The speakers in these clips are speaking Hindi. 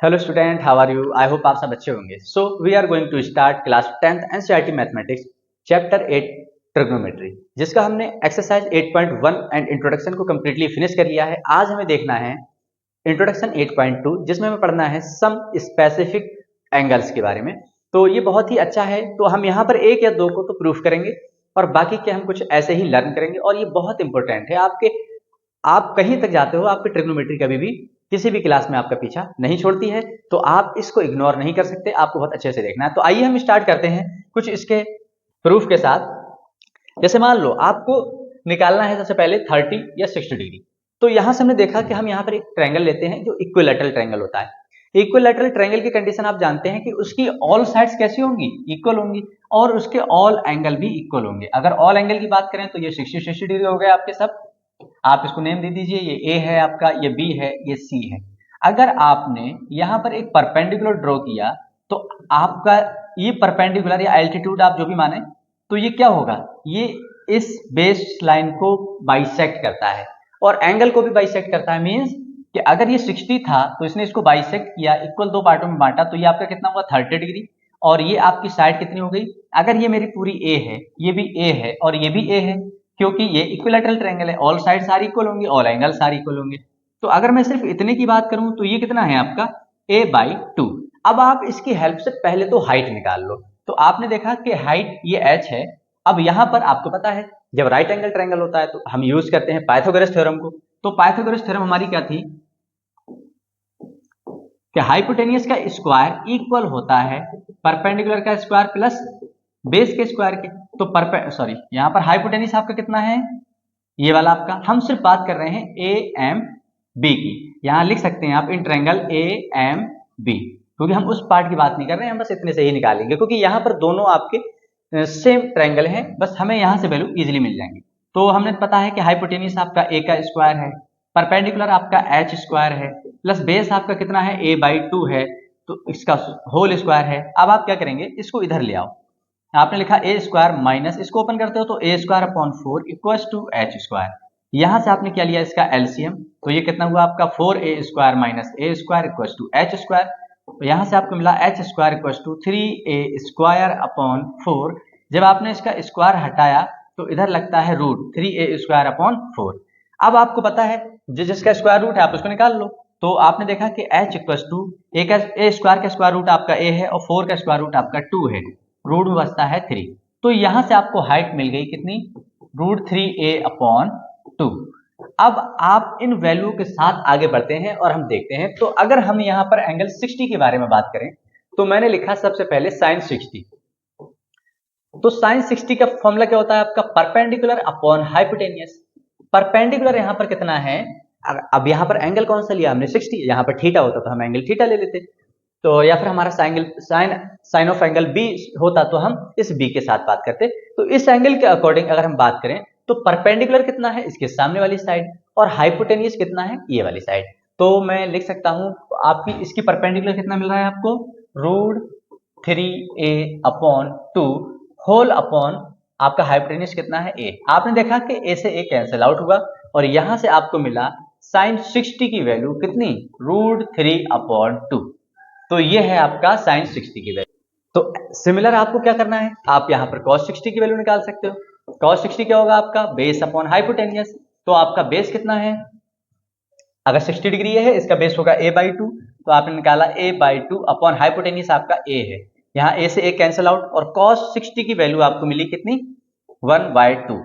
Hello student, how are you? I hope आप सब अच्छे होंगे। So we are going to start class 10th NCERT mathematics chapter 8 trigonometry, जिसका हमने एक्सरसाइज 8.1 एंड इंट्रोडक्शन को कम्प्लीटली फिनिश कर लिया है। आज हमें देखना है इंट्रोडक्शन 8.2, जिसमें हमें पढ़ना है सम स्पेसिफिक एंगल्स के बारे में। तो ये बहुत ही अच्छा है। तो हम यहाँ पर एक या दो को तो प्रूफ करेंगे और बाकी के हम कुछ ऐसे ही लर्न करेंगे। और ये बहुत इंपॉर्टेंट है आपके, आप कहीं तक जाते हो, आपकी ट्रिग्नोमेट्री कभी भी किसी भी क्लास में आपका पीछा नहीं छोड़ती है, तो आप इसको इग्नोर नहीं कर सकते, आपको बहुत अच्छे से देखना है। तो आइए हम स्टार्ट करते हैं कुछ इसके प्रूफ के साथ। जैसे मान लो आपको निकालना है सबसे पहले 30 या 60 डिग्री। तो यहां से हमने देखा कि हम यहां पर एक ट्रायंगल लेते हैं जो इक्विलैटरल ट्रायंगल होता है। इक्विलैटरल ट्रायंगल की कंडीशन आप जानते हैं कि उसकी ऑल साइड्स कैसी होंगी, इक्वल होंगी, और उसके ऑल एंगल भी इक्वल होंगे। अगर ऑल एंगल की बात करें तो ये 60 डिग्री हो गए आपके सब। आप इसको नेम दे दीजिए, ये ए है आपका, ये बी है, ये सी है। अगर आपने यहां पर एक परपेंडिकुलर ड्रॉ किया तो आपका ये परपेंडिकुलर या एल्टीट्यूड आप जो भी माने, तो ये क्या होगा, ये इस बेस लाइन को बाइसेक्ट करता है और एंगल को भी बाइसेक्ट करता है। मींस कि अगर ये 60 था तो इसने इसको बाइसेक्ट किया, इक्वल दो पार्टों में बांटा, तो ये आपका कितना हुआ 30 डिग्री। और ये आपकी साइड कितनी हो गई, अगर ये मेरी पूरी ए है, ये भी ए है और ये भी ए है, क्योंकि ये इक्विलैटरल ट्रायंगल है, ऑल साइड सारी इक्वल होंगी, ऑल एंगल सारी इक्वल होंगे। तो अगर मैं सिर्फ इतने की बात करूं तो ये कितना है आपका a/2। अब आप इसकी हेल्प से पहले तो हाइट निकाल लो। तो आपने देखा कि हाइट ये h है। अब यहां पर आपको पता है जब राइट एंगल ट्रायंगल होता है तो हम यूज करते हैं पाइथागोरस थ्योरम को। तो पाइथागोरस थ्योरम हमारी क्या थी कि हाइपोटेनियस का स्क्वायर इक्वल होता है परपेंडिकुलर का स्क्वायर प्लस बेस के स्क्वायर के। तो यहां पर हाइपोटेनियस आपका कितना है, ये वाला आपका। हम सिर्फ बात कर रहे हैं ए एम बी की। यहां लिख सकते हैं आप in triangle A M B, क्योंकि हम उस पार्ट की बात नहीं कर रहे हैं, हम बस इतने से ही निकालेंगे, क्योंकि यहां पर दोनों आपके सेम ट्रायंगल हैं, बस हमें यहां से वैल्यू इजीली मिल जाएंगी। तो हमने पता है कि हाइपोटेनियस आपका ए का स्क्वायर है, परपेंडिकुलर आपका एच स्क्वायर है, प्लस बेस आपका कितना है a/2 है, तो इसका होल स्क्वायर है। अब आप क्या करेंगे, इसको इधर ले आओ। आपने लिखा ए स्क्वायर माइनस, इसको ओपन करते हो तो a square upon 4 equals to h square. यहां से आपने क्या लिया, इसका एलसीएम, तो ये कितना हुआ आपका 4a square minus a square equals to h square. तो यहां से आपको मिला h square equals to 3a square upon 4। जब आपने इसका स्क्वायर हटाया तो इधर लगता है रूट 3a स्क्वायर अपॉन 4। अब आपको पता है जिसका स्क्वायर रूट है आप उसको निकाल लो। तो आपने देखा कि h equals to a square का स्क्वायर रूट आपका a है और 4 का स्क्वायर रूट आपका 2 है, रूट में बचता है 3। तो यहां से आपको हाइट मिल गई कितनी, √3a अपॉन 2। अब आप इन वैल्यू के साथ आगे बढ़ते हैं और हम देखते हैं। तो अगर हम यहां पर एंगल 60 के बारे में बात करें तो मैंने लिखा सबसे पहले साइन 60। तो साइन 60 का फॉर्मूला क्या होता है आपका, परपेंडिकुलर अपॉन हाइपोटेनियस। परपेंडिकुलर यहां पर कितना है, अब यहां पर एंगल कौन सा लिया हमने 60, यहां पर थीटा होता तो हम एंगल थीटा ले लेते, तो या फिर हमारा साइन ऑफ एंगल बी होता तो हम इस बी के साथ बात करते। तो इस एंगल के अकॉर्डिंग अगर हम बात करें तो परपेंडिकुलर कितना है, इसके सामने वाली साइड, और हाइपोटेनियस कितना है, ये वाली साइड। तो मैं लिख सकता हूं आपकी इसकी परपेंडिकुलर कितना मिल रहा है आपको, √3a अपॉन 2 होल अपॉन आपका हाइपोटेनियस कितना है a। आपने देखा कि a से a कैंसिल आउट हुआ और यहां से आपको मिला साइन 60 की वैल्यू कितनी, √3 अपॉन 2। तो ये है आपका साइन 60 की वैल्यू। तो सिमिलर आपको क्या करना है, आप यहां पर cos 60 की वैल्यू निकाल सकते हो। cos 60 क्या होगा आपका, बेस अपॉन हाइपोटेनियस। तो आपका बेस कितना है, अगर 60 डिग्री है इसका बेस होगा a/2, तो आपने निकाला a/2 अपॉन हाइपोटेनियस आपका a है, यहाँ a से a कैंसिल आउट, और cos 60 की वैल्यू आपको मिली कितनी, 1/2।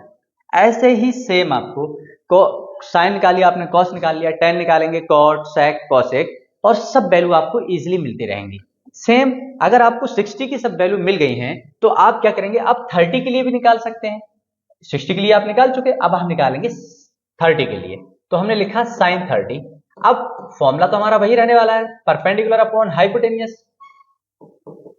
ऐसे ही सेम आपको साइन निकाल लिया आपने, cos निकाल लिया, tan निकालेंगे, cot sec cosec, और सब वैल्यू आपको इजीली मिलती रहेंगी। सेम अगर आपको 60 की सब वैल्यू मिल गई हैं तो आप क्या करेंगे, आप 30 के लिए भी निकाल सकते हैं। 60 के लिए आप निकाल चुके, अब हम निकालेंगे 30 के लिए। तो हमने लिखा साइन 30। अब फॉर्मूला तो हमारा वही रहने वाला है, परपेंडिकुलर अपॉन हाइपोटेनियस।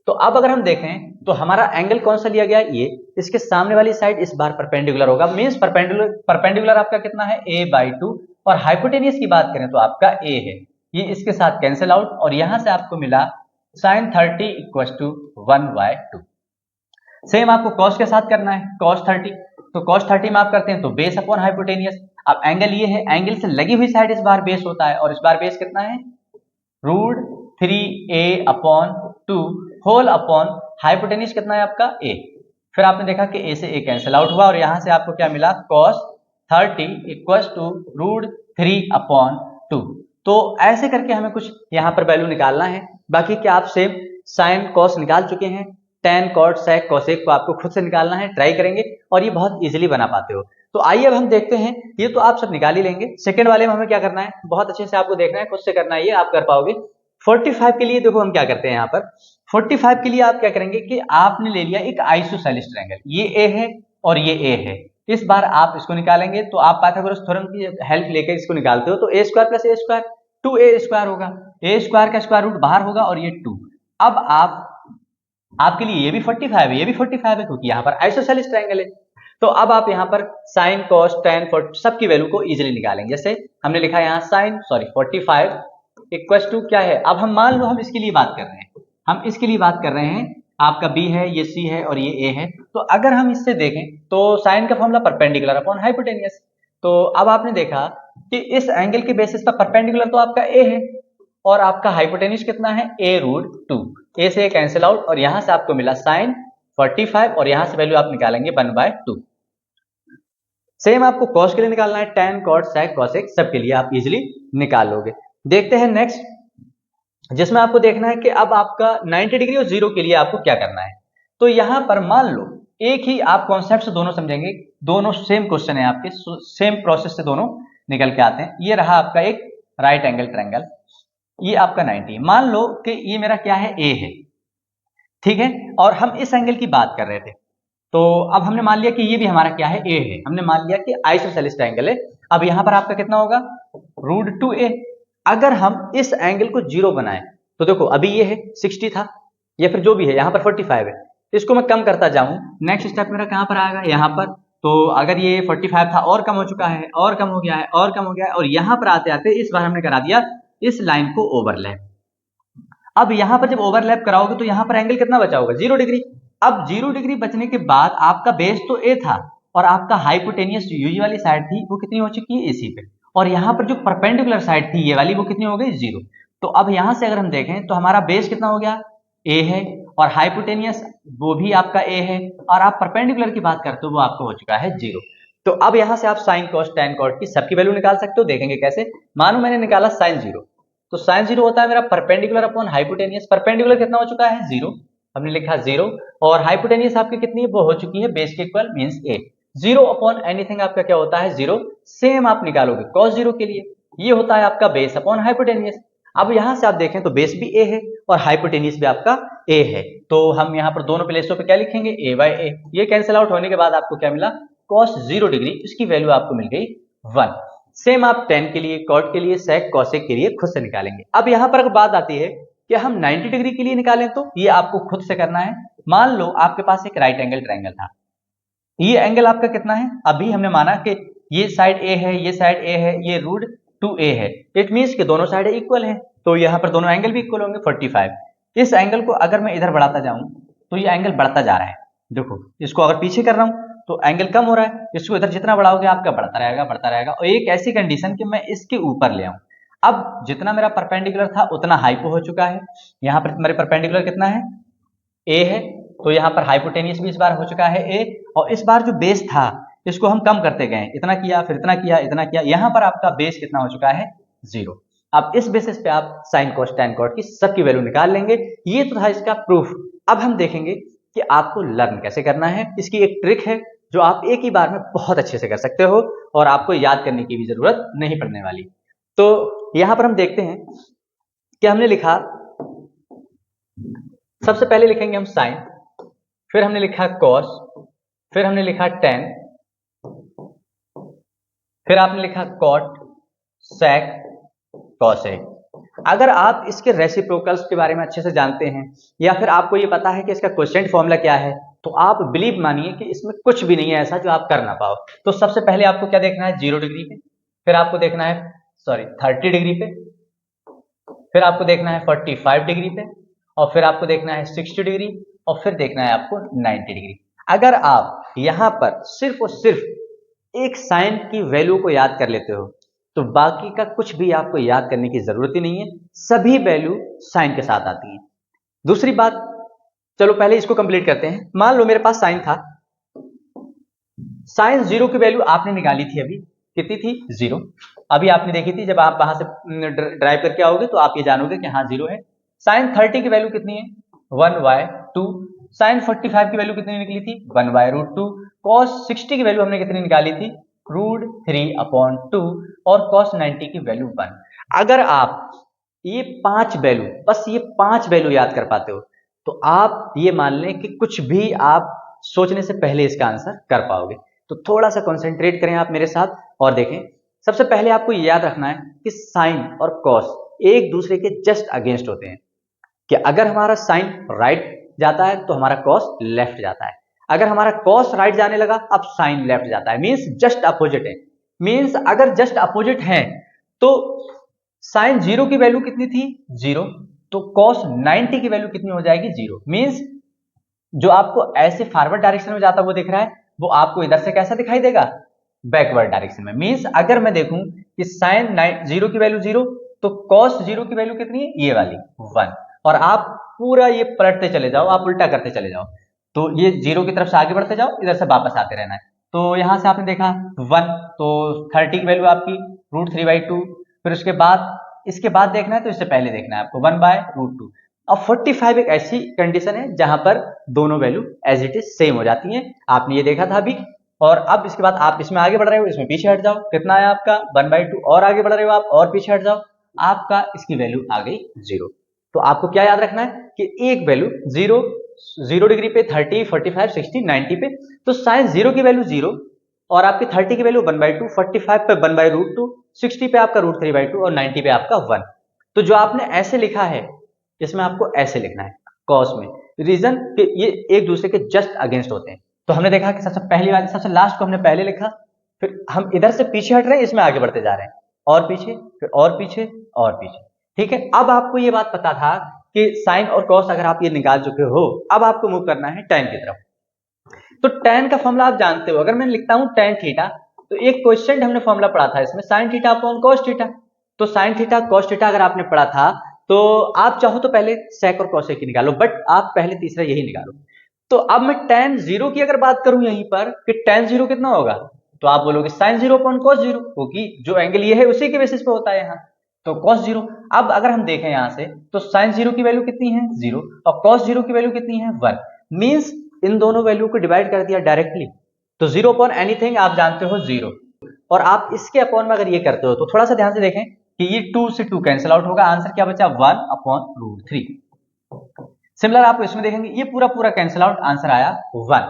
तो अब अगर हम देखें तो हमारा एंगल कौन सा लिया गया, ये इसके सामने वाली साइड इस बार परपेंडिकुलर होगा। मींस परपेंडिकुलर आपका कितना है, a/2, और हाइपोटेनियस की बात करें तो आपका a है, ये इसके साथ कैंसिल आउट, और यहां से आपको मिला साइन 30 इक्वल टू 1/2। सेम आपको cos के साथ करना है, cos 30। तो cos 30 में आप करते हैं तो बेस अपॉन हाइपोटेनियस। अब एंगल ये है, एंगल से लगी हुई साइड इस बार बेस होता है, और इस बार बेस कितना है, 3a/2 होल अपॉन हाइपोटेन्यूज कितना है आपका a। फिर आपने देखा कि a से a कैंसिल आउट हुआ और यहां से आपको क्या मिला cos 30 इक्वल्स टू √3/2। तो ऐसे करके हमें कुछ यहाँ पर वैल्यू निकालना है। बाकी क्या आप सेम साइन कॉस निकाल चुके हैं, टेन कॉट सेक कोसेक को आपको खुद से निकालना है, ट्राई करेंगे और ये बहुत इजीली बना पाते हो। तो आइए अब हम देखते हैं, ये तो आप सब निकाल ही लेंगे। सेकंड वाले में हमें क्या करना है, बहुत अच्छे से आपको देखना है, खुद से करना है, ये आप कर पाओगे। 45 के लिए देखो हम क्या करते हैं, यहाँ पर 45 के लिए आप क्या करेंगे कि आपने ले लिया एक आइसोसेलेस ट्रायंगल, ये ए है और ये ए है। इस बार आप इसको निकालेंगे तो आप पाइथागोरस थ्योरम की हेल्प लेकर इसको निकालते हो तो a square plus A square 2a square होगा, ए स्क्वायर का स्क्वायर रूट बाहर होगा और ये 2। अब आपके लिए ये भी 45 है, ये भी 45 है क्योंकि यहाँ पर आइसोसेलेस ट्रायंगल है। तो अब आप यहाँ पर साइन कॉस टेन सबकी वैल्यू को इजीली निकालेंगे। जैसे हमने लिखा यहाँ साइन 45 इक्वल्स टू क्या है, अब हम मान लो हम इसके लिए बात कर रहे हैं, हम इसके लिए बात कर रहे हैं, आपका b है, ये c है और ये a है। तो अगर हम इससे देखें तो साइन का फॉर्मूला परपेंडिकुलर अपॉन हाइपोटेनियस। तो अब आपने देखा कि इस एंगल के बेसिस पर परपेंडिकुलर तो आपका a है और आपका हाइपोटेन्यूज कितना है a√2, a से कैंसिल आउट और यहां से आपको मिला साइन 45 और यहां से वैल्यू आप निकालेंगे 1/2। सेम आपको कॉस के लिए निकालना है, tan cot sec cosec सबके लिए आप इजीली निकाल लोगे। देखते हैं नेक्स्ट, जिसमें आपको देखना है कि अब आपका 90 डिग्री और 0 के लिए आपको क्या करना है। तो यहां पर मान लो एक ही आप कॉन्सेप्ट से दोनों समझेंगे, दोनों सेम क्वेश्चन है आपके, सेम प्रोसेस से दोनों निकल के आते हैं। ये रहा आपका एक राइट एंगल ट्रायंगल, ये आपका 90, मान लो कि ये मेरा क्या है a है, ठीक है, और हम इस एंगल की बात कर रहे थे। तो अब हमने मान लिया कि ये भी हमारा क्या है a है, हमने मान लिया कि आइसोसेलेस ट्रायंगल है। अब यहां पर आपका कितना होगा √2a। अगर हम इस एंगल को 0 बनाएं तो देखो अभी ये है 60 था या फिर जो भी है, यहां पर 45 है, इसको मैं कम करता जाऊं, नेक्स्ट स्टेप मेरा कहां पर आएगा यहां पर। तो अगर ये 45 था और कम हो चुका है और कम हो गया है और कम हो गया है और यहां पर आते आते इस बार हमने करा दिया इस लाइन को ओवरलैप। अब यहां पर जब ओवरलैप कराओगे तो यहां पर एंगल कितना बचा होगा 0 डिग्री। अब 0 डिग्री बचने के बाद आपका बेस तो ए था और आपका हाइपोटेनियस यूजी वाली साइड थी वो कितनी हो चुकी है एसी पे, और यहां पर जो परपेंडिकुलर साइड थी ये वाली वो कितनी हो गई 0। तो अब यहां से अगर हम देखें तो हमारा बेस कितना हो गया ए है और हाइपोटेनियस वो भी आपका ए है और आप परपेंडिकुलर की बात करते हो वो आपको हो चुका है 0। तो अब यहां से आप साइन कॉस टेन कॉट की सबकी वैल्यू निकाल सकते हो। देखेंगे कैसे, मानो मैंने निकाला साइन 0, तो साइन 0 होता है मेरा परपेंडिकुलर अपॉन हाइपोटेनियस। परपेंडिकुलर कितना हो चुका है 0, हमने लिखा 0, और हाइपोटेनियस आपकी कितनी है वो हो चुकी है बेस के equal means a। 0 upon anything आपका क्या होता है 0। सेम आप निकालोगे cos 0 के लिए, ये होता है आपका बेस अपॉन हाइपोटेनियस। अब यहां से आप देखें तो बेस भी a है और हाइपोटेनियस भी आपका a है, तो हम यहां पर दोनों प्लेसों पे क्या लिखेंगे a/a। ये कैंसिल आउट होने के बाद आपको क्या मिला cos 0 डिग्री, इसकी वैल्यू आपको मिल गई 1। सेम आप tan के लिए, cot के लिए, sec cosec के लिए खुद से निकालेंगे। अब यहां पर बात आती है कि हम 90 डिग्री के लिए निकालें तो ये आपको खुद से करना है। मान लो आपके पास एक राइट एंगल ट्रायंगल था, ये एंगल आपका कितना है, अभी हमने माना कि ये साइड a है, ये साइड a है, ये √2a है, इट मींस कि दोनों साइड इक्वल है, तो यहां पर दोनों एंगल भी इक्वल होंगे 45। इस एंगल को अगर मैं इधर बढ़ाता जाऊं तो ये एंगल बढ़ता जा रहा है, देखो इसको अगर पीछे कर रहा हूं तो एंगल कम हो रहा है, इसको इधर जितना बढ़ाओगे आपका बढ़ता रहेगा और एक ऐसी कंडीशन कि मैं इसके ऊपर ले आऊं। अब जितना मेरा परपेंडिकुलर था उतना हाइपो हो चुका है, यहाँ पर मेरे परपेंडिकुलर कितना है a है, तो यहाँ पर हाइपोटेनियस भी इस बार हो चुका है a, और इस बार जो बेस था इसको हम कम करते गए, इतना किया फिर इतना किया इतना किया, यहाँ पर आपका बेस कितना हो चुका है 0। अब इस बेसिस पे आप साइन कॉस टेन कॉट की सबकी वैल्यू निकाल लेंगे। ये तो था इसका प्रूफ। अब हम देखेंगे कि आपको लर्न कैसे करना है। इसकी एक ट्रिक है जो आप एक ही बार में बहुत अच्छे से कर सकते हो और आपको याद करने की भी जरूरत नहीं पड़ने वाली। तो यहां पर हम देखते हैं कि हमने लिखा, सबसे पहले लिखेंगे हम साइन, फिर हमने लिखा कॉस, फिर हमने लिखा टेन, फिर आपने लिखा कॉट, सेक, कॉसेक। अगर आप इसके रेसिप्रोकल्स के बारे में अच्छे से जानते हैं या फिर आपको ये पता है कि इसका क्वोशिएंट फॉर्मूला क्या है, तो आप बिलीव मानिए कि इसमें कुछ भी नहीं है ऐसा जो आप कर ना पाओ। तो सबसे पहले आपको क्या देखना है 0 डिग्री पे, फिर आपको देखना है 30 डिग्री पे, फिर आपको देखना है 45 डिग्री पे, और फिर आपको देखना है 60 डिग्री, और फिर देखना है आपको 90 डिग्री। अगर आप यहां पर सिर्फ और सिर्फ एक साइन की वैल्यू को याद कर लेते हो तो बाकी का कुछ भी आपको याद करने की जरूरत ही नहीं है, सभी वैल्यू साइन के साथ आती हैं। दूसरी बात, चलो पहले इसको कंप्लीट करते हैं। मान लो मेरे पास साइन था, साइन 0 की वैल्यू आपने निकाली थी, अभी कितनी थी 0, अभी आपने देखी थी। जब आप वहां से ड्राइव करके आओगे तो आप ये जानोगे कि हाँ 0 है। साइन 30 की वैल्यू कितनी है 1/2। साइन 45 की वैल्यू कितनी निकली थी 1/√2। कॉस 60 की वैल्यू हमने कितनी निकाली थी √3/2 और कॉस 90 की वैल्यू 1। अगर आप ये 5 वैल्यू, बस ये 5 वैल्यू याद कर पाते हो तो आप ये मान लें कि कुछ भी आप सोचने से पहले इसका आंसर कर पाओगे। तो थोड़ा सा कंसंट्रेट करें आप मेरे साथ और देखें। सबसे पहले आपको याद रखना है कि साइन और कॉस एक दूसरे के जस्ट अगेंस्ट होते हैं, कि अगर हमारा साइन राइट जाता है तो हमारा कॉस लेफ्ट जाता है, अगर हमारा कॉस राइट जाने लगा अब साइन लेफ्ट जाता है, मींस जस्ट अपोजिट है। मींस अगर जस्ट अपोजिट है तो साइन 0 की वैल्यू कितनी थी 0, तो कॉस 90 की वैल्यू कितनी हो जाएगी 0। मींस जो आपको ऐसे फॉरवर्ड डायरेक्शन में जाता वो दिख रहा है, वो आपको इधर से कैसा दिखाई देगा बैकवर्ड डायरेक्शन में। मींस अगर मैं देखूं कि साइन 0 की वैल्यू 0 तो कॉस 0 की वैल्यू कितनी है ये वाली 1, और आप पूरा ये पलटते चले जाओ, आप उल्टा करते चले जाओ, तो ये 0 की तरफ से आगे बढ़ते जाओ, इधर से वापस आते रहना है। तो यहां से आपने देखा 1, तो 30 की वैल्यू आपकी √3/2। फिर उसके बाद इसके बाद देखना है तो इससे पहले देखना है आपको 1/√2। अब 45 एक ऐसी कंडीशन है जहां पर दोनों value as it is same हो जाती हैं, आपने ये देखा था अभी। और अब इसके बाद आप इसमें आगे बढ़ रहे हो, इसमें पीछे हट जाओ, कितना है आपका 1/2, और आगे बढ़ रहे हो आप और पीछे हट जाओ, आपका इसकी वैल्यू आ गई 0। तो आपको क्या याद रखना है कि एक वैल्यू 0 डिग्री पे 30, 45, 60, 90 पे, तो साइन 0 की वैल्यू 0 और आपकी 30 की वैल्यू 1/2, 45 पे 1/√2, 60 पे आपका √3/2 और 90 पे आपका 1। तो जो आपने ऐसे लिखा है इसमें आपको ऐसे लिखना है कॉस में, रीजन कि ये एक दूसरे के जस्ट अगेंस्ट होते हैं। तो हमने देखा कि सबसे पहली वाली सबसे लास्ट को हमने पहले लिखा, फिर हम इधर से पीछे हट रहे हैं, इसमें आगे बढ़ते जा रहे हैं, और पीछे फिर और पीछे और पीछे। ठीक है, अब आपको ये बात पता था कि साइन और कॉस अगर आप ये निकाल चुके हो, अब आपको मूव करना है tan की तरफ। तो tan का फॉर्मूला आप जानते हो, अगर मैं लिखता हूं tan थीटा, तो एक क्वेश्चन हमने फॉर्मूला पढ़ा था इसमें sin theta upon cos theta. तो sin थीटा cos थीटा अगर आपने पढ़ा था तो आप चाहो तो पहले sec और cosec की निकालो, बट आप पहले तीसरा यही निकालो। तो अब मैं tan 0 की अगर बात करूं यहीं पर कि tan 0 कितना होगा, तो आप बोलोगे sin 0 अपॉन cos 0, क्योंकि जो एंगल ये है उसी के बेसिस पे होता है यहाँ, तो cos 0। अब अगर हम देखें यहां से तो sin 0 की वैल्यू कितनी है 0 और cos 0 की वैल्यू कितनी है 1। मींस इन दोनों वैल्यू को डिवाइड कर दिया डायरेक्टली, तो 0 अपॉन एनीथिंग आप जानते हो 0, और आप इसके अपॉन में अगर ये करते हो तो थोड़ा सा ध्यान से देखें कि ये 2 से 2 कैंसिल आउट होगा, आंसर क्या बचा 1/√3। सिमिलर आप इसमें देखेंगे ये पूरा पूरा कैंसिल आउट, आंसर आया 1।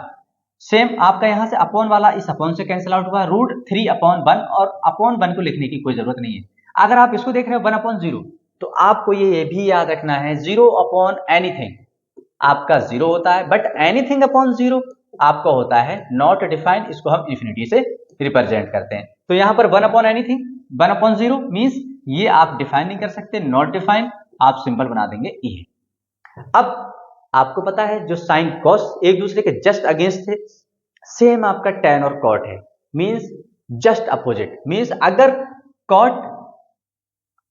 सेम आपका यहां से अपॉन वाला इस अपॉन से कैंसिल आउट हुआ, √3/1, और अपॉन 1 को लिखने की कोई जरूरत नहीं है। अगर आप इसको देख रहे हो 1/0, तो आपको ये भी याद रखना है 0 अपॉन एनीथिंग आपका 0 होता है, बट एनीथिंग अपॉन 0 आपका होता है नॉट डिफाइंड, इसको हम इंफिनिटी से रिप्रेजेंट करते हैं। तो यहां पर 1 अपॉन एनीथिंग 1/0 मींस ये आप डिफाइन नहीं कर सकते, नॉट डिफाइंड, आप सिंपल बना देंगे ये। अब आपको पता है जो साइन कॉस एक दूसरे के जस्ट अगेंस्ट थे, सेम आपका tan और cot है, मींस जस्ट अपोजिट। मींस अगर cot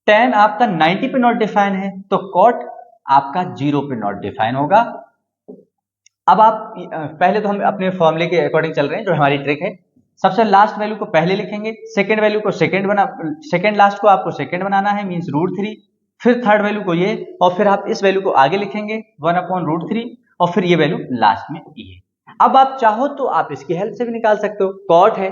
tan आपका 90 पे नॉट डिफाइन है तो cot आपका 0 पे नॉट डिफाइन होगा। अब आप पहले तो हम अपने फॉर्मूले के अकॉर्डिंग चल रहे हैं, जो हमारी ट्रिक है, सबसे लास्ट वैल्यू को पहले लिखेंगे, सेकंड वैल्यू को सेकंड लास्ट को आपको सेकंड बनाना है, मींस √3, फिर थर्ड वैल्यू को ये, और फिर आप इस वैल्यू को आगे लिखेंगे 1/√3, और फिर ये वैल्यू लास्ट में ये। अब आप चाहो तो आप इसकी हेल्प से भी निकाल सकते हो, कॉट है,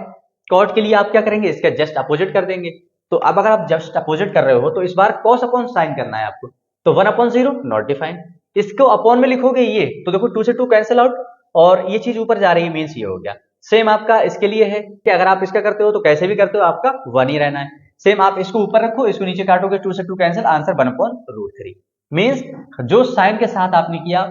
कॉट के लिए आप क्या करेंगे इसका जस्ट अपोजिट कर देंगे। तो अब अगर आप जस्ट अपोजिट कर रहे हो तो इस बार कॉस अपॉन साइन करना है आपको, तो 1/0 नॉट डिफाइन, इसको अपॉन में लिखोगे ये, तो देखो 2 से 2 कैंसिल आउट और ये चीज ऊपर जा रही है, मींस ये हो गया। सेम आपका इसके लिए है कि अगर आप इसका करते हो तो कैसे भी करते हो आपका 1 ही रहना है। सेम आप इसको ऊपर रखो, इसको नीचे काटोगे, 2 से 2 कैंसिल, आंसर 1/√3। मींस जो साइन के साथ आपने किया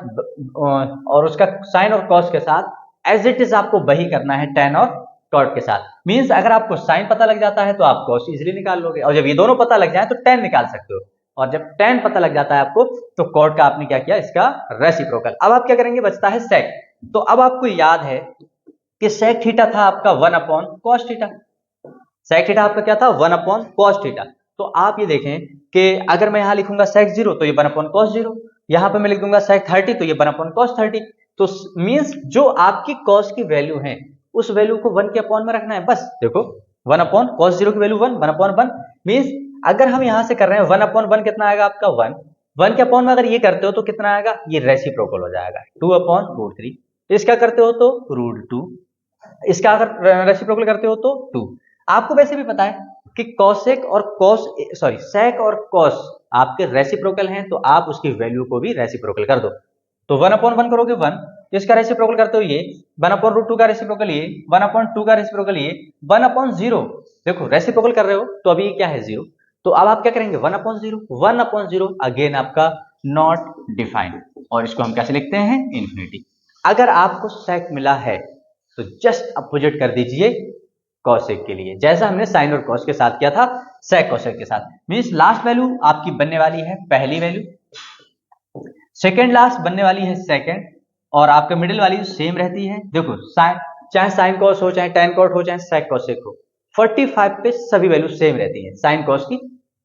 और उसका साइन और कॉस के साथ एज इट इज आपको वही करना है tan और cot के साथ। मींस अगर आपको साइन पता लग जाता है तो आप cos इजीली निकाल लोगे, और जब ये दोनों पता लग जाए तो tan निकाल सकते हो, और जब tan पता लग जाता है आपको तो cot का आपने क्या किया इसका रेसिप्रोकल। अब आप क्या करेंगे, बचता है sec। तो अब आपको याद है कि sec थीटा था आपका 1/cos थीटा, सेक थीटा आपका क्या था 1 अपॉन कॉस थीटा। तो आप ये देखें कि अगर मैं यहाँ लिखूंगा सेक 0 तो ये 1 अपॉन कॉस 0, यहाँ पे मैं लिख दूंगा सेक 30 तो ये 1 अपॉन कॉस 30। तो मींस जो आपकी कॉस की वैल्यू है उस वैल्यू को 1 के अपॉन में रखना है बस। देखो 1 अपॉन कॉस 0 की वैल्यू 1 अपॉन 1 मींस अगर हम यहां से कर रहे हैं 1 अपॉन 1 कितना आएगा आपका 1 के अपॉन में अगर ये करते हो तो कितना आएगा, ये रेसिप्रोकल हो जाएगा 2 अपॉन रूट 3। इसका करते हो तो रूट 2, इसका अगर रेसिप्रोकल करते हो तो 2। आपको वैसे भी पता है कि कॉसेक और कॉस सॉरी सेक और कॉस आपके रेसिप्रोकल हैं, तो आप उसकी वैल्यू को भी रेसिप्रोकल कर दो। तो 1 अपॉन 1 करोगे 1, इसका रेसिप्रोकल करते हो ये 1 अपॉन रूट 2 का रेसिप्रोकल ये 1 अपॉन 2 का रेसिप्रोकल ये 1 अपॉन 0। देखो रेसिप्रोकल कर रहे हो तो अभी क्या है 0, तो अब आप क्या करेंगे 1 अपॉन 0, 1 अपॉन 0 अगेन आपका नॉट डिफाइंड, और इसको हम कैसे लिखते हैं इन्फिनिटी। अगर आपको सेक मिला है तो जस्ट अपोजिट कर दीजिए कॉसेक के लिए, जैसा हमने साइन और कॉस के साथ किया था सेक कॉसेक के साथ। मींस लास्ट वैल्यू आपकी बनने वाली है पहली वैल्यू, सेकेंड लास्ट बनने वाली है सेकेंड, और आपका मिडिल वाली सेम रहती है। देखो साइन, चाहे साइन कॉस हो, चाहे टेन कॉट हो, चाहे सेक कॉसेक हो, 45 पे सभी वैल्यू सेम रहती है, साइन कॉस की,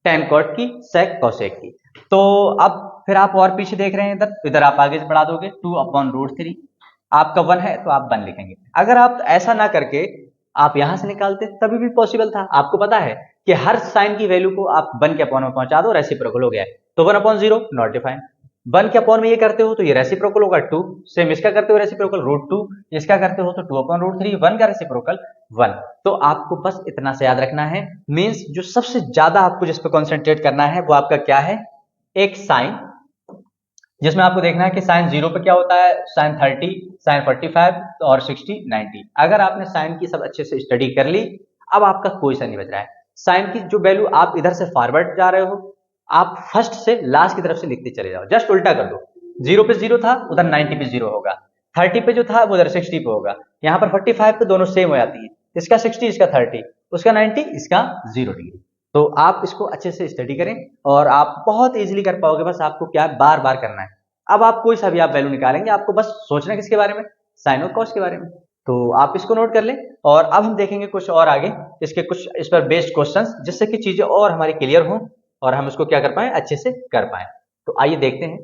टेन कॉट की, सेक कॉसेक की। तो अब फिर आप और पीछे देख रहे हैं, इधर आप आगे बढ़ा दोगे 2 अपॉन रूट 3, आपका 1 है तो आप 1 लिखेंगे। अगर आप ऐसा ना करके आप यहां से निकालते तभी भी पॉसिबल था। आपको पता है कि हर साइन की वैल्यू को आप 1 के अपॉन में पहुंचा दो, रेसिप्रोकल हो गया है। तो 1 अपॉन 0 नॉट डिफाइंड, 1 के अपॉन में ये करते हो तो ये रेसिप्रोकल होगा 2, सेम इसका करते हो रेसिप्रोकल रूट 2, इसका करते हो तो 2 अपॉन रूट 3, 1 का रेसिप्रोकल 1। तो आपको बस इतना से याद रखना है। मींस जो सबसे ज्यादा आपको जिस पर कॉन्सेंट्रेट करना है वो आपका क्या है, एक साइन, जिसमें आपको देखना है कि साइन 0 पे क्या होता है, साइन 30, साइन 45 और 60, 90। अगर आपने साइन की सब अच्छे से स्टडी कर ली, अब आपका कोई सा नहीं बच रहा है। साइन की जो वैल्यू आप इधर से फॉरवर्ड जा रहे हो, आप फर्स्ट से लास्ट की तरफ से लिखते चले जाओ, जस्ट उल्टा कर दो। 0 पे 0 था उधर 90 पे 0 होगा, 30 पे जो था वो उधर 60 पे होगा, यहाँ पर 45 पे दोनों सेम हो जाती है, इसका 60 इसका 30, उसका 90 इसका 0 डिग्री। तो आप इसको अच्छे से स्टडी करें और आप बहुत इजीली कर पाओगे। बस आपको क्या बार बार करना है। अब आप कोई सा भी आप वैल्यू निकालेंगे, आपको बस सोचना है किसके बारे में, साइन और कॉस के बारे में। तो आप इसको नोट कर लें, और अब हम देखेंगे कुछ और आगे इसके कुछ इस पर बेस्ड क्वेश्चंस, जिससे कि चीजें और हमारी क्लियर हो और हम इसको क्या कर पाए, अच्छे से कर पाए। तो आइए देखते हैं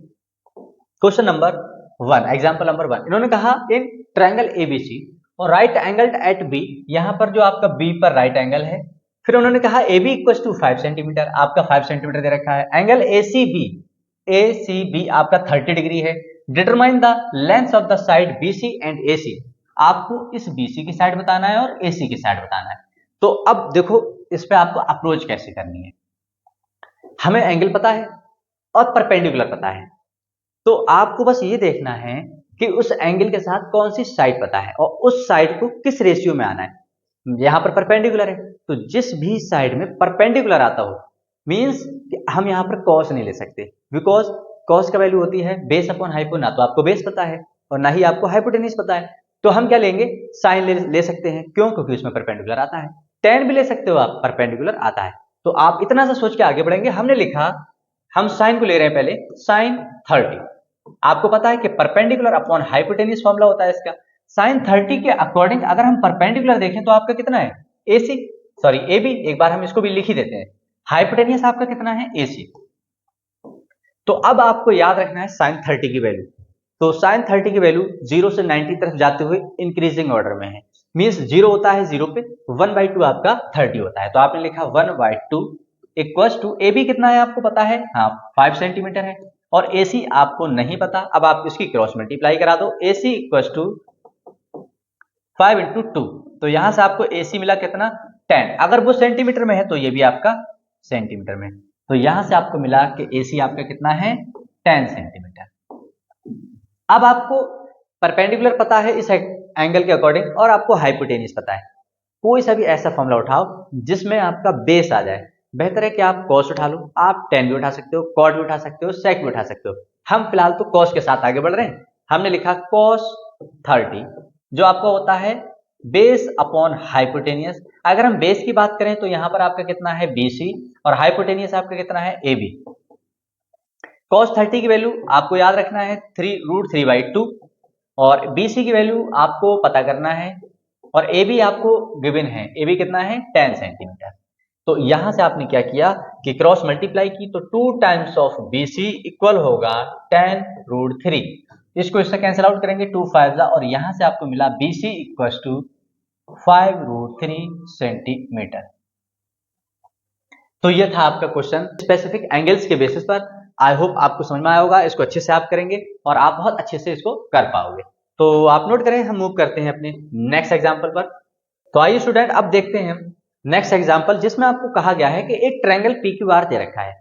क्वेश्चन नंबर 1, एग्जाम्पल नंबर 1। इन्होंने कहा इन ट्रायंगल एबीसी और राइट एंगल एट बी, यहां पर जो आपका बी पर राइट एंगल है, फिर उन्होंने कहा A B equal to 5 centimetre, आपका 5 सेंटीमीटर दे रखा है। एंगल ए सी बी आपका 30 डिग्री है। Determine the length of the side BC and AC, आपको इस बीसी की साइड बताना है और एसी की साइड बताना है। तो अब देखो इस पे आपको अप्रोच कैसे करनी है। हमें एंगल पता है और परपेंडिकुलर पता है, तो आपको बस ये देखना है कि उस एंगल के साथ कौन सी साइड पता है और उस साइड को किस रेशियो में आना है। यहां पर परपेंडिकुलर है, तो जिस भी साइड में परपेंडिकुलर आता हो, मींस हम यहां पर कॉस नहीं ले सकते, बिकॉज कॉस का वैल्यू होती है बेस अपॉन हाइपो, ना तो आपको बेस पता है और ना ही आपको हाइपोटेन्यूज पता है। तो हम क्या लेंगे, साइन ले सकते हैं, क्यों, क्योंकि उसमें परपेंडिकुलर आता है। टेन भी ले सकते हो आप, परपेंडिकुलर आता है। तो आप इतना सा सोच के आगे बढ़ेंगे। हमने लिखा, हम साइन को ले रहे हैं पहले, साइन 30, आपको पता है कि परपेंडिकुलर अपॉन हाइपोटेन्यूज फॉर्मूला होता है इसका। साइन 30 के अकॉर्डिंग अगर हम परपेंडिकुलर देखें तो आपका कितना है, एसी सॉरी ए बी, एक बार हम इसको भी लिख ही देते हैं। हाइपोटेन्यूज आपका कितना है, एसी। तो अब आपको याद रखना है साइन 30 की वैल्यू। तो साइन 30 की वैल्यू 0 से 90 तरफ जाते हुए इंक्रीजिंग ऑर्डर में है। मींस 0 होता है 0 पे, 1/2 आपका 30 होता है। तो आपने लिखा 1/2 इक्वल्स टू, ए बी कितना है आपको पता है, हाँ 5 सेंटीमीटर है, और एसी आपको नहीं पता। अब आप इसकी क्रॉस मल्टीप्लाई करा दो, एसी इक्वल्स टू 5 इंटू 2, तो यहां से आपको एसी मिला कितना, 10। अगर वो सेंटीमीटर में है तो ये भी आपका सेंटीमीटर में, तो यहां से आपको मिला कि एसी आपका कितना है, 10 सेंटीमीटर। अब आपको परपेंडिकुलर पता है इस एंगल के अकॉर्डिंग, और आपको हाइपोटेन्यूज पता है। कोई सा भी ऐसा फॉर्मूला उठाओ जिसमें आपका बेस आ जाए। बेहतर है कि आप कॉस उठा लो, आप टेन भी उठा सकते हो, कॉट भी उठा सकते हो, सेक भी उठा सकते हो। हम फिलहाल तो कॉस के साथ आगे बढ़ रहे हैं। हमने लिखा कॉस 30, जो आपका होता है बेस अपॉन हाइपोटेनियस। अगर हम बेस की बात करें तो यहां पर आपका कितना है, बीसी, और हाइपोटेनियस आपका कितना है, एबी। कॉस 30 की वैल्यू आपको याद रखना है 3√3/2, और बीसी की वैल्यू आपको पता करना है और ए बी आपको गिवन है, ए बी कितना है 10 सेंटीमीटर। तो यहां से आपने क्या किया कि क्रॉस मल्टीप्लाई की, तो 2 times of B C equal होगा 10√3। इसको इससे कैंसिल आउट करेंगे 2 5 और यहां से आपको मिला B C equal to 5√3 centimetre. तो ये था आपका क्वेश्चन स्पेसिफिक एंगल्स के बेसिस पर। आई होप आपको समझ में आया होगा, इसको अच्छे से आप करेंगे और आप बहुत अच्छे से इसको कर पाओगे। तो आप नोट करें, हम मूव करते हैं अपने नेक्स्ट एग्जांपल पर। तो आइए स्टूडेंट, अब देखते हैं नेक्स्ट एग्जांपल, जिसमें आपको कहा गया है कि एक ट्रायंगल PQR दे रखा है,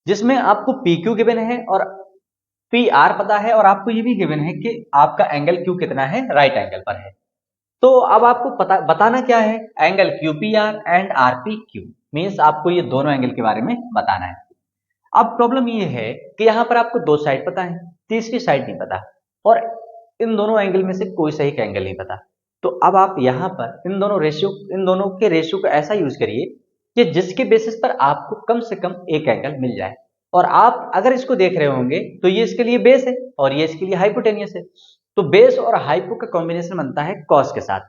जिसमें आपको PQ गिवन है और PR पता है, और आपको ये भी गिवन है कि आपका एंगल Q कितना है, राइट एंगल पर है। तो अब आपको बताना क्या है, angle QPR and RPQ, means आपको ये दोनों एंगल के बारे में बताना है। अब प्रॉब्लम ये है कि यहाँ पर आपको दो साइड पता है, तीसरी साइड नहीं पता, और इन दोनों एंगल में से कोई सही का एंगल नहीं पता। तो अब आप यहाँ पर इन दोनों के रेशियो को ऐसा यूज करिए कि जिसके बेसिस पर आपको कम से कम एक एंगल मिल जाए। और आप अगर इसको देख रहे होंगे तो ये इसके लिए बेस है और ये इसके लिए हाइपोटेनियस है। तो बेस और हाइपो का कॉम्बिनेशन बनता है कॉस के साथ।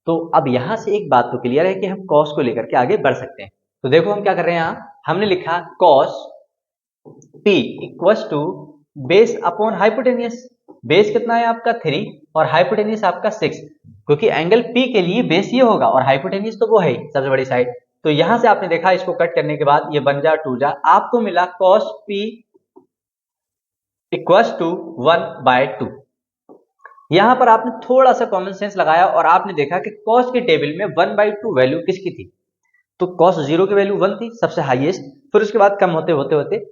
तो अब यहां से एक बात तो क्लियर है कि हम कॉस को लेकर के आगे बढ़ सकते हैं। तो देखो हम क्या कर रहे हैं, यहां हमने लिखा cos P equals to base upon hypotenuse. Base कितना है आपका 3 और हाइपोटेनियस आपका 6, क्योंकि एंगल P के लिए बेस ये होगा और हाइपोटेनियस तो वो है सबसे बड़ी साइड। तो यहां से आपने देखा, इसको कट करने के बाद ये बन जा 2 जा, आपको मिला cos P इक्वल्स टू 1/2। यहां पर आपने थोड़ा सा कॉमन सेंस लगाया और आपने देखा कि cos के टेबल में 1/2 वैल्यू किसकी थी, तो cos 0 की वैल्यू 1 थी सबसे हाईएस्ट, फिर उसके बाद कम होते होते होते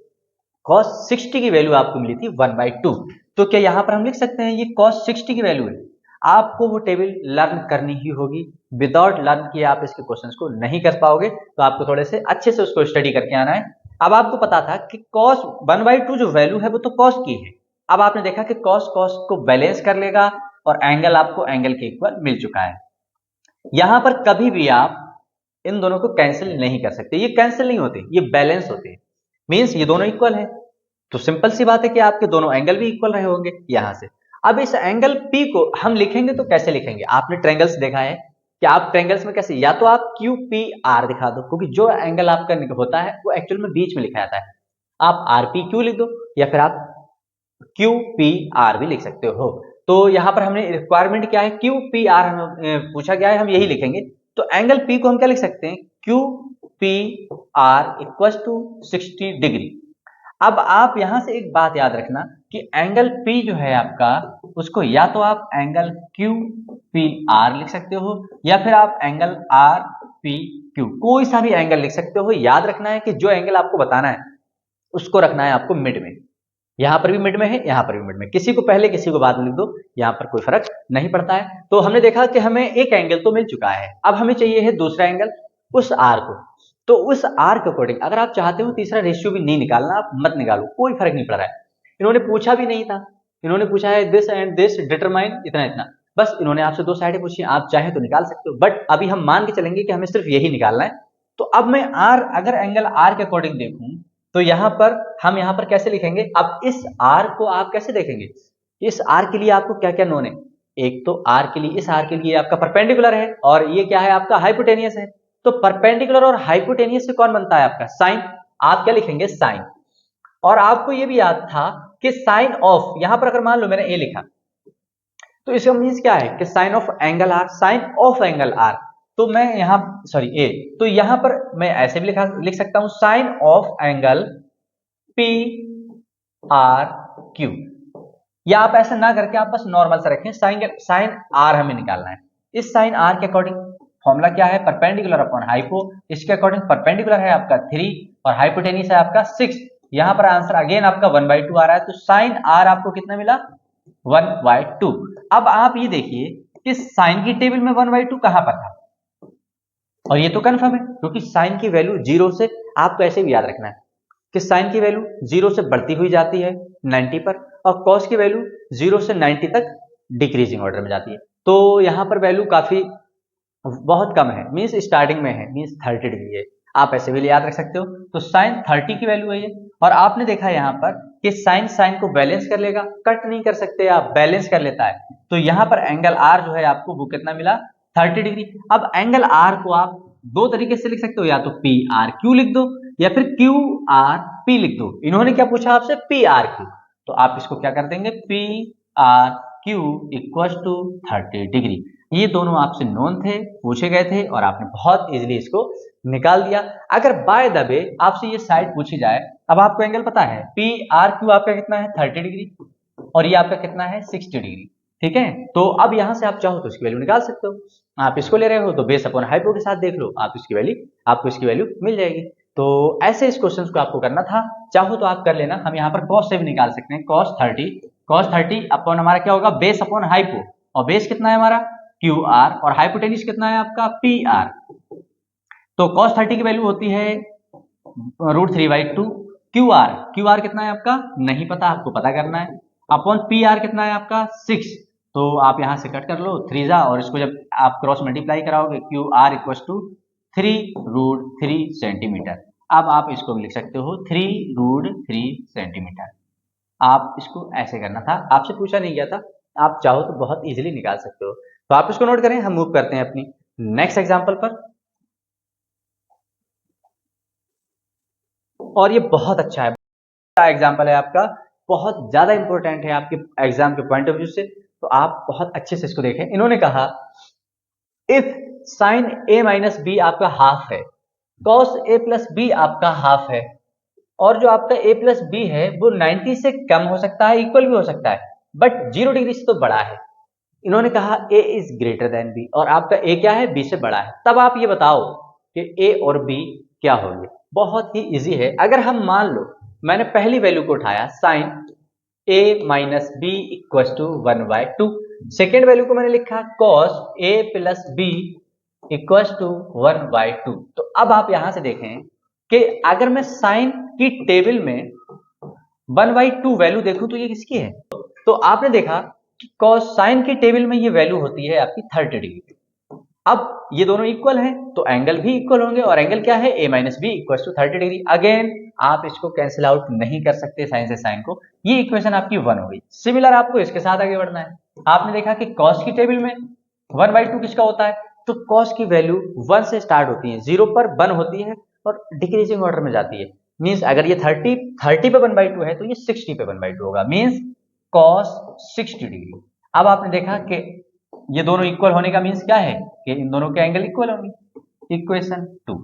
cos 60 की वैल्यू आपको मिली थी 1/2। तो क्या यहां पर हम लिख सकते हैं ये cos 60 की वैल्यू है। आपको वो टेबल लर्न करनी ही होगी, विदाउट लर्न किए आप इसके क्वेश्चंस को नहीं कर पाओगे। तो आपको थोड़े से अच्छे से उसको स्टडी करके आना है। अब आपको पता था कि cos 1/2 जो वैल्यू है वो तो cos की है। अब आपने देखा कि cos को बैलेंस कर लेगा और एंगल आपको एंगल के इक्वल मिल चुका है। यहां पर कभी भी आप इन दोनों को कैंसिल नहीं कर सकते, ये कैंसिल नहीं होते, ये बैलेंस होते हैं, मींस ये दोनों इक्वल है। तो सिंपल सी बात है कि आपके दोनों एंगल भी इक्वल रहे होंगे यहां से। अब इस एंगल P को हम लिखेंगे तो कैसे लिखेंगे, आपने ट्रायंगल्स देखा है कि आप ट्रायंगल्स में कैसे, या तो आप QPR दिखा दो, क्योंकि जो एंगल आपका होता है वो एक्चुअल में बीच में लिखा जाता है। आप RPQ लिख दो या फिर आप QPR भी लिख सकते हो। तो यहां पर हमने रिक्वायरमेंट क्या है, QPR हमें पूछा गया है, हम यही लिखेंगे। तो एंगल P को हम क्या लिख सकते हैं, QPR इक्वल टू 60 डिग्री। अब आप यहां से एक बात याद रखना कि एंगल P जो है आपका, उसको या तो आप एंगल QPR लिख सकते हो या फिर आप एंगल RPQ, कोई सा भी एंगल लिख सकते हो। याद रखना है कि जो एंगल आपको बताना है उसको रखना है आपको मिड में। यहां पर भी मिड में है, यहां पर भी मिड में, किसी को पहले किसी को बाद में लिख दो, यहां पर कोई फर्क नहीं पड़ता है। तो हमने देखा कि हमें एक एंगल तो मिल चुका है, अब हमें चाहिए है दूसरा एंगल, उस आर को। तो उस आर के अकॉर्डिंग अगर आप चाहते हो तीसरा रेशियो भी नहीं निकालना, आप मत निकालो, कोई फर्क नहीं पड़ रहा है। इन्होंने पूछा भी नहीं था, इन्होंने पूछा है दिस एंड दिस डिटरमाइन इतना इतना, बस इन्होंने आपसे दो साइडें पूछी, आप चाहे तो निकाल सकते हो, बट अभी हम मान के चलेंगे कि हमें सिर्फ यही निकालना है। तो अब मैं आर, अगर एंगल आर के अकॉर्डिंग देखूं तो यहां पर हम यहां पर कैसे लिखेंगे। अब इस आर को आप कैसे देखेंगे, इस आर के लिए आपको क्या क्या नोन है, एक तो आर के लिए, इस आर के लिए आपका परपेंडिकुलर है और ये क्या है आपका हाइपोटेनियस है। तो परपेंडिकुलर और हाइपोटेनियस से कौन बनता है आपका साइन, आप क्या लिखेंगे साइन। और आपको ये भी याद था कि साइन ऑफ, यहां पर अगर मान लो मैंने ए लिखा तो इसका मीन्स क्या है कि sine of angle R, sine of angle R. तो मैं यहां सॉरी ए, तो यहां पर मैं ऐसे भी लिख सकता हूं sine of angle P R Q, या आप ऐसा ना करके आप बस नॉर्मल से रखें, साइन आर हमें निकालना है। इस साइन आर के अकॉर्डिंग फॉर्मूला क्या है, परपेंडिकुलर अपॉन हाइपो, इसके अकॉर्डिंग परपेंडिकुलर है आपका 3 और हाइपोटेनियस है आपका 6। यहां पर आंसर अगेन आपका 1/2 आ रहा है, तो साइन आर आपको कितना मिला 1/2। अब आप ये देखिए कि साइन की टेबल में 1/2 कहां पर था, और ये तो कंफर्म है क्योंकि साइन की वैल्यू 0 से, आपको ऐसे भी याद रखना है कि साइन की वैल्यू 0 से बढ़ती हुई जाती है 90 पर, और कॉस की वैल्यू 0 से 90 तक डिक्रीजिंग ऑर्डर में जाती है। तो यहां पर वैल्यू काफी बहुत कम है, मींस स्टार्टिंग में है, मींस 30 डिग्री है, आप ऐसे भी याद रख सकते हो। तो साइन 30 की वैल्यू है ये, और आपने देखा यहां पर कि साइन साइन को बैलेंस कर लेगा, कट नहीं कर सकते आप, बैलेंस कर लेता है। तो यहां पर एंगल आर जो है आपको वो कितना मिला 30 डिग्री। अब एंगल आर को आप दो तरीके से लिख सकते हो, या तो पी आर क्यू लिख दो या फिर क्यू आर पी लिख दो। इन्होंने क्या पूछा आपसे, पी आर क्यू, तो आप इसको क्या कर देंगे, P R Q equal to 30 degree. ये दोनों आपसे नोन थे, पूछे गए थे और आपने बहुत इजीली इसको निकाल दिया। अगर बाय द वे आपसे ये साइड पूछी जाए, अब आपको एंगल पता है पी आर क्यू आपका कितना है 30 डिग्री और ये आपका कितना है 60 डिग्री, ठीक है। तो अब यहां से आप चाहो तो इसकी वैल्यू निकाल सकते हो। आप इसको ले रहे हो तो बेस अपॉन हाइपो के साथ देख लो, आप इसकी वैल्यू आपको इसकी वैल्यू मिल जाएगी। तो ऐसे इस क्वेश्चन को आपको करना था, चाहो तो आप कर लेना। हम यहाँ पर कॉस से भी निकाल सकते हैं, cos 30 अपॉन हमारा क्या होगा, बेस अपॉन हाइपो, और बेस कितना है हमारा क्यू आर और हाइपोटेन्यूज कितना है आपका पी आर। तो cos 30 की वैल्यू होती है √3/2। क्यू आर कितना है आपका नहीं पता, आपको पता करना है, अपॉन पी आर कितना है आपका 6। तो आप यहां से कट कर लो 3 जा, और इसको जब आप क्रॉस मल्टीप्लाई कराओगे Q R equal to 3√3 centimetre. अब आप इसको भी लिख सकते हो 3√3 सेंटीमीटर। आप इसको ऐसे करना था, आपसे पूछा नहीं गया था, आप चाहो तो बहुत इजीली निकाल सकते हो। तो आप इसको नोट करें, हम मूव करते हैं अपनी नेक्स्ट एग्जांपल पर। और ये बहुत अच्छा है एग्जांपल है आपका, बहुत ज्यादा इंपॉर्टेंट है आपके एग्जाम के पॉइंट ऑफ व्यू से, तो आप बहुत अच्छे से इसको देखें। इन्होंने कहा if sine A minus B आपका हाफ है, कॉस ए प्लस बी आपका हाफ है, और जो आपका a प्लस बी है वो 90 से कम हो सकता है, इक्वल भी हो सकता है, बट 0 डिग्री से तो बड़ा है। इन्होंने कहा a is greater than b, और आपका a क्या है, b से बड़ा है। तब आप ये बताओ कि a और b क्या होंगे। बहुत ही इजी है। अगर हम मान लो मैंने पहली वैल्यू को उठाया sine a minus B equal to 1/2, second value को मैंने लिखा cos a plus B equal to 1/2। तो अब आप यहां से देखें कि अगर मैं साइन की टेबल में 1/2 वैल्यू देखूं तो ये किसकी है, तो आपने देखा कि cos साइन की टेबल में ये वैल्यू होती है आपकी 30 डिग्री। अब ये दोनों इक्वल हैं तो एंगल भी इक्वल होंगे, और एंगल क्या है a minus B equal to 30 degree. Again आप इसको कैंसिल आउट नहीं कर सकते साइन से साइन को, ये इक्वेशन आपकी 1 हो गई। सिमिलर आपको इसके साथ आगे बढ़ना है। आपने देखा कि cos की टेबल में 1/2 किसका होता है, तो cos की वैल्यू 1 से स्टार्ट होती है, 0 पर 1 होती है और डिक्रीजिंग ऑर्डर में जाती है। मींस अगर ये 30 पे 1/2 है तो ये 60 पे 1/2 होगा, मींस cos 60 डिग्री। अब आपने देखा कि ये दोनों इक्वल होने का मींस क्या है कि इन दोनों के एंगल इक्वल होंगे। इक्वेशन 2।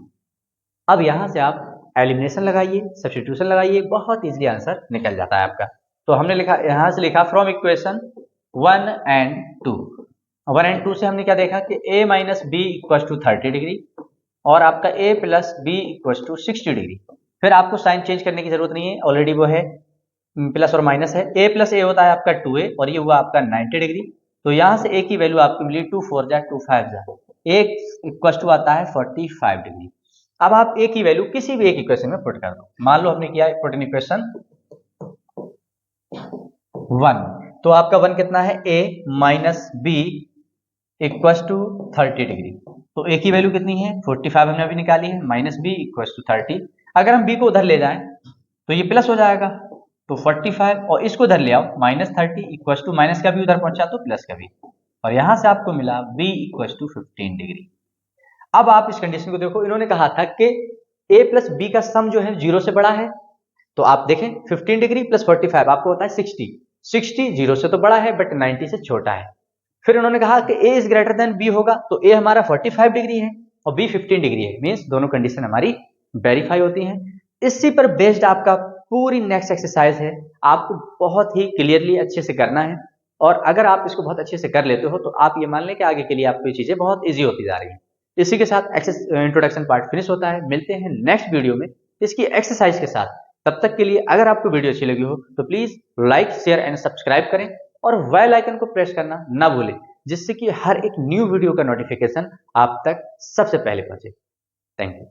अब यहां से आप एलिमिनेशन लगाइए, सब्स्टिट्यूशन लगाइए, बहुत इजीली आंसर निकल जाता है आपका। तो हमने लिखा, यहां से लिखा फ्रॉम इक्वेशन 1 एंड 2। 1 एंड 2 से हमने क्या देखा कि a minus B equal to 30 degree और आपका a plus B equal to 60 degree. फिर आपको साइन चेंज करने की जरूरत नहीं है, ऑलरेडी वो है प्लस और माइनस है। a प्लस a होता है आपका 2a और ये हुआ आपका 90 डिग्री। तो यहां से a की वैल्यू आपको मिली 2 4 जा 2 5 जा, a इक्वल टू आता है 45 डिग्री। अब आप a की वैल्यू किसी भी एक इक्वेशन में पुट कर दो। मान लो हमने किया पुट इन इक्वेशन 1, तो आपका 1 कितना है, a minus B equal to 30 degree. तो a की वैल्यू कितनी है 45 हमने अभी निकाली है, माइनस बी इक्वल टू 30। अगर हम b को उधर ले जाएं तो ये प्लस हो जाएगा, तो 45 और इसको उधर ले आओ माइनस 30 इक्वल टू माइनस का भी उधर पहुंचा तो प्लस का भी, और यहां से आपको मिला b इक्वल टू 15 डिग्री। अब आप इस कंडीशन को देखो, इन्होंने कहा था कि a प्लस बी का सम जो है 0 से बड़ा है, तो आप देखें 15 डिग्री प्लस 45 आपको होता है 60 0 से तो बड़ा है बट 90 से छोटा है। फिर उन्होंने कहा कि a is greater than b होगा, तो a हमारा 45 डिग्री है और b 15 डिग्री है, मींस दोनों कंडीशन हमारी वेरीफाई होती हैं। इसी पर बेस्ड आपका पूरी नेक्स्ट एक्सरसाइज है, आपको बहुत ही क्लियरली अच्छे से करना है, और अगर आप इसको बहुत अच्छे से कर लेते हो तो आप ये मान लें कि आगे के लिए आपको ये चीजें बहुत ईजी होती जा रही हैं। इसी के साथ इंट्रोडक्शन पार्ट फिनिश होता है। मिलते हैं नेक्स्ट वीडियो में इसकी एक्सरसाइज के साथ। तब तक के लिए अगर आपको वीडियो अच्छी लगी हो तो please like share and subscribe करें और बेल आइकन को प्रेस करना ना भूलें, जिससे कि हर एक न्यू वीडियो का नोटिफिकेशन आप तक सबसे पहले पहुंचे। Thank you.